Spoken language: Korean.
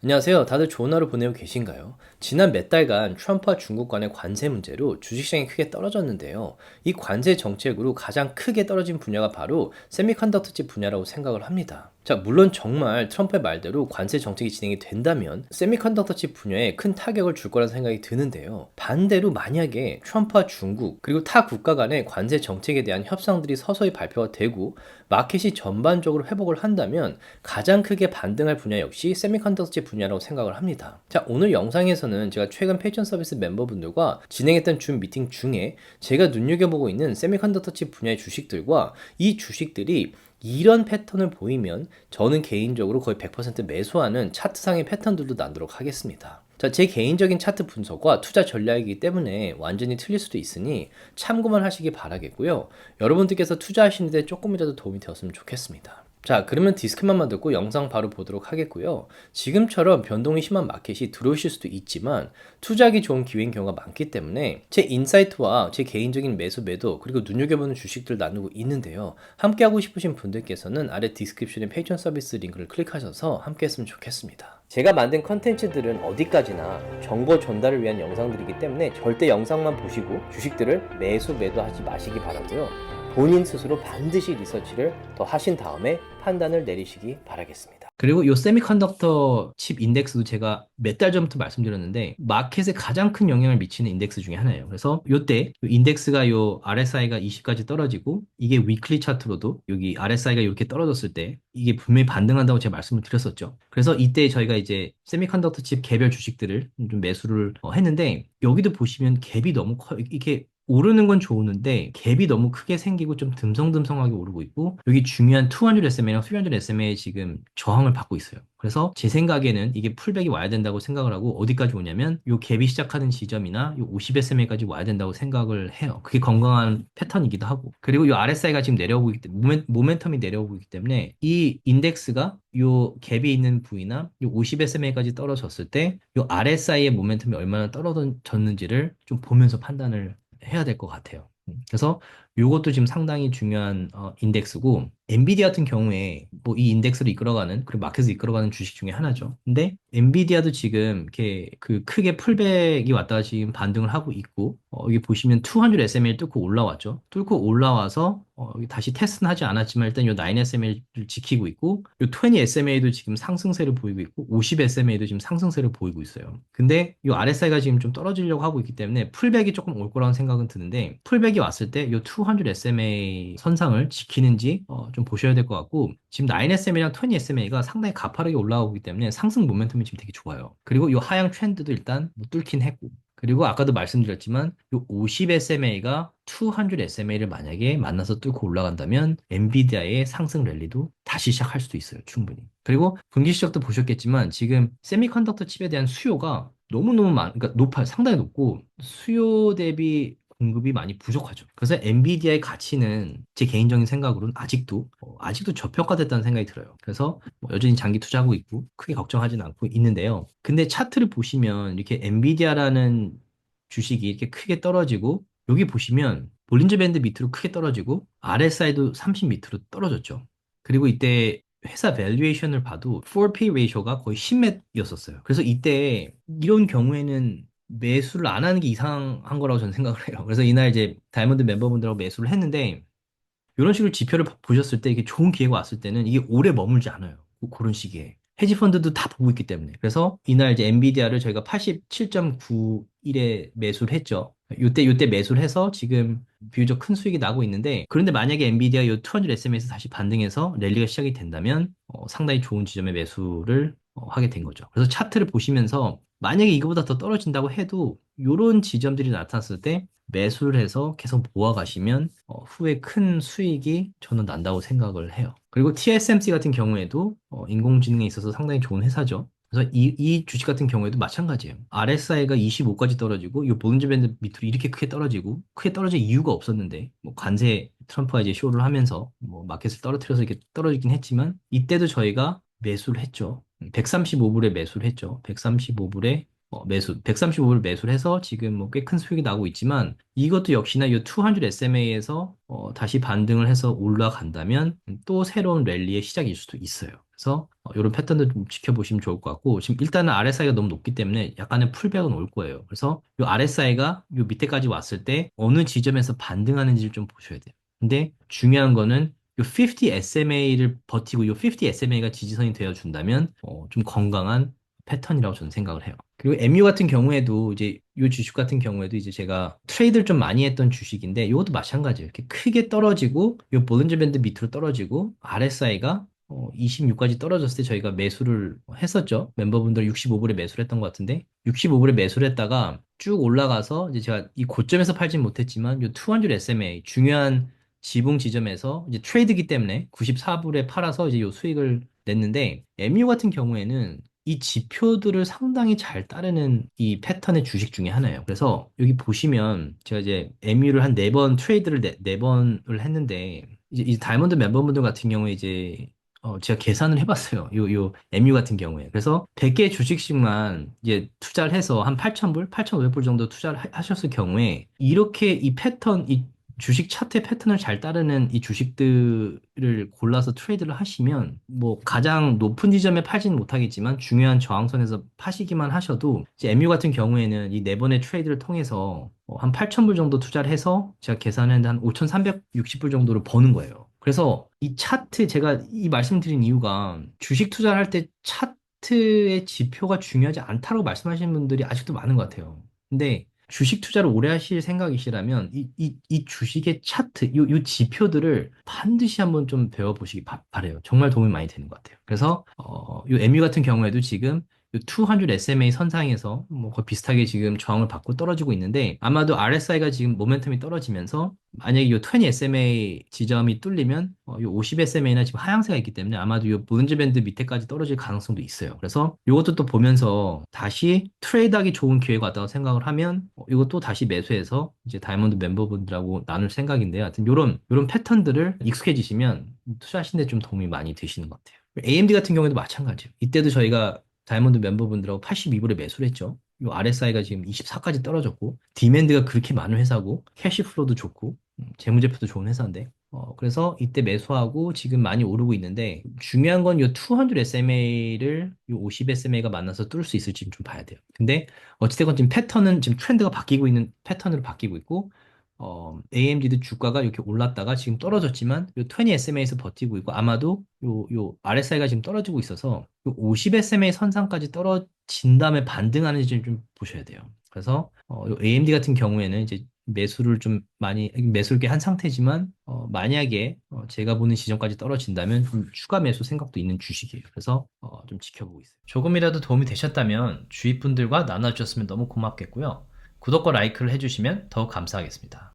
안녕하세요. 다들 좋은 하루 보내고 계신가요? 지난 몇 달간 트럼프와 중국 간의 관세 문제로 주식시장이 크게 떨어졌는데요. 이 관세 정책으로 가장 크게 떨어진 분야가 바로 세미컨덕터 칩 분야라고 생각을 합니다. 자, 물론 정말 트럼프의 말대로 관세 정책이 진행이 된다면 세미컨덕터 칩 분야에 큰 타격을 줄 거라는 생각이 드는데요. 반대로 만약에 트럼프와 중국 그리고 타 국가 간의 관세 정책에 대한 협상들이 서서히 발표가 되고 마켓이 전반적으로 회복을 한다면 가장 크게 반등할 분야 역시 세미컨덕터 칩 분야라고 생각을 합니다. 자, 오늘 영상에서는 제가 최근 패션 서비스 멤버분들과 진행했던 줌 미팅 중에 제가 눈여겨보고 있는 세미컨덕터 칩 분야의 주식들과 이 주식들이 이런 패턴을 보이면 저는 개인적으로 거의 100% 매수하는 차트상의 패턴들도 나누도록 하겠습니다. 자, 제 개인적인 차트 분석과 투자 전략이기 때문에 완전히 틀릴 수도 있으니 참고만 하시기 바라겠고요. 여러분들께서 투자하시는데 조금이라도 도움이 되었으면 좋겠습니다. 자, 그러면 디스크만 듣고 영상 바로 보도록 하겠고요. 지금처럼 변동이 심한 마켓이 들어오실 수도 있지만 투자하기 좋은 기회인 경우가 많기 때문에 제 인사이트와 제 개인적인 매수 매도 그리고 눈여겨보는 주식들 나누고 있는데요. 함께 하고 싶으신 분들께서는 아래 디스크립션에 페이션 서비스 링크를 클릭하셔서 함께 했으면 좋겠습니다. 제가 만든 컨텐츠들은 어디까지나 정보 전달을 위한 영상들이기 때문에 절대 영상만 보시고 주식들을 매수 매도하지 마시기 바라고요. 본인 스스로 반드시 리서치를 더 하신 다음에 판단을 내리시기 바라겠습니다. 그리고 이 세미컨덕터 칩 인덱스도 제가 몇 달 전부터 말씀드렸는데 마켓에 가장 큰 영향을 미치는 인덱스 중에 하나예요. 그래서 이때 인덱스가 요 RSI가 20까지 떨어지고 이게 위클리 차트로도 여기 RSI가 이렇게 떨어졌을 때 이게 분명히 반등한다고 제가 말씀을 드렸었죠. 그래서 이때 저희가 이제 세미컨덕터 칩 개별 주식들을 좀 매수를 했는데 여기도 보시면 갭이 너무 커요. 이게 오르는 건 좋은데 갭이 너무 크게 생기고 좀 듬성듬성하게 오르고 있고 여기 중요한 200 SMA랑 300 SMA 지금 저항을 받고 있어요. 그래서 제 생각에는 이게 풀백이 와야 된다고 생각을 하고 어디까지 오냐면 요 갭이 시작하는 지점이나 요 50 SMA까지 와야 된다고 생각을 해요. 그게 건강한 패턴이기도 하고 그리고 요 RSI가 지금 내려오고 있기 때문에 모멘텀이 내려오고 있기 때문에 이 인덱스가 요 갭이 있는 부위나 요 50 SMA까지 떨어졌을 때 요 RSI의 모멘텀이 얼마나 떨어졌는지를 좀 보면서 판단을 해야 될 것 같아요. 그래서 이것도 지금 상당히 중요한 인덱스고 엔비디아 같은 경우에 뭐 이 인덱스를 이끌어가는 그리고 마켓을 이끌어가는 주식 중에 하나죠. 근데 엔비디아도 지금 이렇게 그 크게 풀백이 왔다가 지금 반등을 하고 있고 여기 보시면 200 SMA를 뚫고 올라왔죠. 뚫고 올라와서 여기 다시 테스트는 하지 않았지만 일단 요 9 SMA를 지키고 있고 요 20 SMA도 지금 상승세를 보이고 있고 50 SMA도 지금 상승세를 보이고 있어요. 근데 요 RSI가 지금 좀 떨어지려고 하고 있기 때문에 풀백이 조금 올 거라는 생각은 드는데 풀백이 왔을 때 요 200 SMA 선상을 지키는지 좀 보셔야 될 것 같고 지금 9 SMA랑 20 SMA가 상당히 가파르게 올라오고 있기 때문에 상승 모멘텀이 지금 되게 좋아요. 그리고 요 하향 트렌드도 일단 뭐 뚫긴 했고 그리고 아까도 말씀드렸지만 요 50 SMA가 200 SMA를 만약에 만나서 뚫고 올라간다면 엔비디아의 상승 랠리도 다시 시작할 수도 있어요. 충분히. 그리고 분기 실적도 보셨겠지만 지금 세미컨덕터 칩에 대한 수요가 너무너무 그러니까 높아요. 상당히 높고 수요 대비 공급이 많이 부족하죠. 그래서 엔비디아의 가치는 제 개인적인 생각으로는 아직도 저평가됐다는 생각이 들어요. 그래서 뭐 여전히 장기 투자하고 있고 크게 걱정하지는 않고 있는데요. 근데 차트를 보시면 이렇게 엔비디아라는 주식이 이렇게 크게 떨어지고 여기 보시면 볼린저 밴드 밑으로 크게 떨어지고 RSI도 30 밑으로 떨어졌죠. 그리고 이때 회사 밸류에이션을 봐도 4P 레이쇼가 거의 10맷이었었어요. 그래서 이때 이런 경우에는 매수를 안 하는 게 이상한 거라고 저는 생각을 해요. 그래서 이날 이제 다이아몬드 멤버분들하고 매수를 했는데 이런 식으로 지표를 보셨을 때 이게 좋은 기회가 왔을 때는 이게 오래 머물지 않아요. 그런 시기에. 헤지 펀드도 다 보고 있기 때문에. 그래서 이날 이제 엔비디아를 저희가 87.91에 매수를 했죠. 요때 매수를 해서 지금 비교적 큰 수익이 나고 있는데 그런데 만약에 엔비디아 요 200 SM에서 다시 반등해서 랠리가 시작이 된다면 상당히 좋은 지점에 매수를 하게 된 거죠. 그래서 차트를 보시면서 만약에 이거보다 더 떨어진다고 해도 이런 지점들이 나타났을 때 매수를 해서 계속 모아가시면 후에 큰 수익이 저는 난다고 생각을 해요. 그리고 TSMC 같은 경우에도 인공지능에 있어서 상당히 좋은 회사죠. 그래서 이 주식 같은 경우에도 마찬가지예요. RSI가 25까지 떨어지고 이 볼린저 밴드 밑으로 이렇게 크게 떨어지고 크게 떨어질 이유가 없었는데 뭐 관세 트럼프가 이제 쇼를 하면서 뭐 마켓을 떨어뜨려서 이렇게 떨어지긴 했지만 이때도 저희가 매수를 했죠. 135불에 매수를 했죠. 135불에 매수, 135불 매수를 해서 지금 뭐 꽤 큰 수익이 나고 있지만 이것도 역시나 이 200 SMA에서 다시 반등을 해서 올라간다면 또 새로운 랠리의 시작일 수도 있어요. 그래서 이런 패턴도 좀 지켜보시면 좋을 것 같고 지금 일단은 RSI가 너무 높기 때문에 약간의 풀백은 올 거예요. 그래서 이 RSI가 이 밑에까지 왔을 때 어느 지점에서 반등하는지를 좀 보셔야 돼요. 근데 중요한 거는 이 50 SMA를 버티고 이 50 SMA가 지지선이 되어 준다면 좀 건강한 패턴이라고 저는 생각을 해요. 그리고 MU 같은 경우에도 이제 이 주식 같은 경우에도 이제 제가 트레이드를 좀 많이 했던 주식인데 이것도 마찬가지예요. 이렇게 크게 떨어지고 이 볼린저 밴드 밑으로 떨어지고 RSI가 26까지 떨어졌을 때 저희가 매수를 했었죠. 멤버분들 65불에 매수를 했던 것 같은데 65불에 매수를 했다가 쭉 올라가서 이제 제가 이 고점에서 팔진 못했지만 이 200 SMA 중요한 지붕 지점에서 이제 트레이드기 때문에 94불에 팔아서 이제 이 수익을 냈는데 MU 같은 경우에는 이 지표들을 상당히 잘 따르는 이 패턴의 주식 중에 하나예요. 그래서 여기 보시면 제가 이제 MU를 한 4번 트레이드를 네 번을 했는데 이제 다이아몬드 멤버분들 같은 경우에 이제 제가 계산을 해봤어요. 요 MU 같은 경우에. 그래서 100개 주식씩만 이제 투자를 해서 한 8,000불, 8,500불 정도 투자를 하셨을 경우에 이렇게 이 패턴, 이 주식 차트의 패턴을 잘 따르는 이 주식들을 골라서 트레이드를 하시면 뭐 가장 높은 지점에 팔지는 못하겠지만 중요한 저항선에서 파시기만 하셔도 이제 MU 같은 경우에는 이 네 번의 트레이드를 통해서 한 8,000불 정도 투자를 해서 제가 계산했는데 한 5,360불 정도를 버는 거예요. 그래서 이 차트 제가 이 말씀드린 이유가 주식 투자를 할 때 차트의 지표가 중요하지 않다고 말씀하시는 분들이 아직도 많은 것 같아요. 근데 주식 투자를 오래 하실 생각이시라면 이 주식의 차트, 요 지표들을 반드시 한번 좀 배워보시기 바래요. 정말 도움이 많이 되는 것 같아요. 그래서 요 MU 같은 경우에도 지금 요 200 SMA 선상에서 뭐 거의 비슷하게 지금 저항을 받고 떨어지고 있는데 아마도 RSI가 지금 모멘텀이 떨어지면서 만약에 이 20 SMA 지점이 뚫리면 이 50 SMA나 지금 하향세가 있기 때문에 아마도 이 볼린저 밴드 밑에까지 떨어질 가능성도 있어요. 그래서 이것도 또 보면서 다시 트레이드하기 좋은 기회가 왔다고 생각을 하면 이것도 다시 매수해서 이제 다이아몬드 멤버분들하고 나눌 생각인데요. 하여튼 이런 패턴들을 익숙해지시면 투자하시는 데 좀 도움이 많이 되시는 것 같아요. AMD 같은 경우에도 마찬가지예요. 이때도 저희가 다이아몬드 멤버분들하고 82불에 매수를 했죠. 이 RSI가 지금 24까지 떨어졌고 디맨드가 그렇게 많은 회사고 캐시플로우도 좋고 재무제표도 좋은 회사인데 그래서 이때 매수하고 지금 많이 오르고 있는데 중요한 건 이 200 SMA를 이 50 SMA가 만나서 뚫을 수 있을지 좀 봐야 돼요. 근데 어찌됐건 지금 패턴은 지금 트렌드가 바뀌고 있는 패턴으로 바뀌고 있고 AMD도 주가가 이렇게 올랐다가 지금 떨어졌지만 요 20 SMA에서 버티고 있고 아마도 요 RSI가 지금 떨어지고 있어서 요 50 SMA 선상까지 떨어진 다음에 반등하는지 좀 보셔야 돼요. 그래서 요 AMD 같은 경우에는 이제 매수를 좀 많이 매수를 한 상태지만 만약에 제가 보는 지점까지 떨어진다면 좀 추가 매수 생각도 있는 주식이에요. 그래서 좀 지켜보고 있어요. 조금이라도 도움이 되셨다면 주위 분들과 나눠주셨으면 너무 고맙겠고요. 구독과 라이크를 해주시면 더욱 감사하겠습니다.